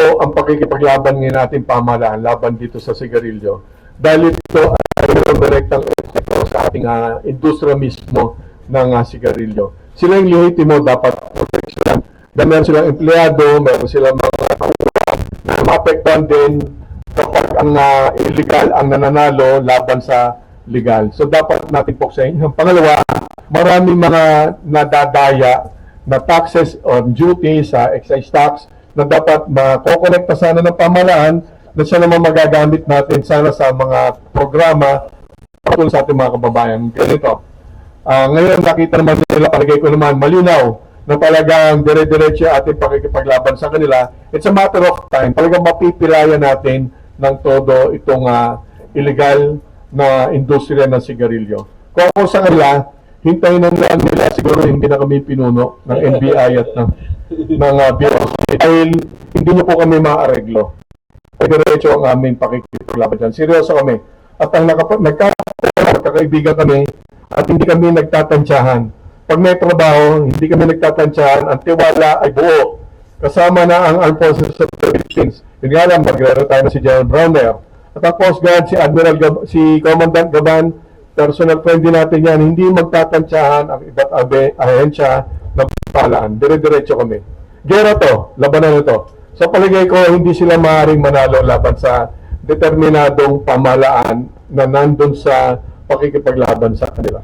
po ang pakikipaglaban ngayon natin pamahalaan laban dito sa sigarilyo. Dahil ito ay mayroong direktang epekto sa ating industriya mismo ng sigarilyo. Sila yung lehitimo dapat proteksyonan. Dahil meron silang empleyado, meron silang mga tauhan na maapektuhan din kapag ang illegal ang nananalo laban sa legal. So dapat natin puksain. Ang pangalawa, maraming mga nadadaya na taxes or duties sa excise tax na dapat makokonekta sana ng pamahalaan na siya naman magagamit natin sana sa mga programa patulong sa ating mga kababayan. Ganito. Ngayon nakita naman nila, palagay ko naman malinaw na talagang dire-diretso ating pakikipaglaban sa kanila. It's a matter of time. Talagang mapipilayan natin ng todo itong illegal na industriya ng sigarilyo. Kung ako sa kanila, hintayin na nila siguro hindi na kami pinuno ng NBI at ng Bureau dahil hindi nyo po kami maareglo. Diretso ang aming pakikipaglaban dyan. Seryoso kami. At ang nagkakaibigan kami at hindi kami nagtatansyahan. Pag may trabaho, hindi kami nagtatansyahan. Ang tiwala ay buo. Kasama na ang Armed Forces of the Philippines. Yun nga lang, magre-retire na si General Browner. At ang Coast Guard, si Commandant Gaban, personal friend din natin yan, hindi magtatansyahan ang iba't ahensya ng pamahalaan. Dire-diretso kami. Gera to, labanan ito. Sa palagay ko, hindi sila maaaring manalo laban sa determinadong pamahalaan na nandun sa pakikipaglaban sa kanila.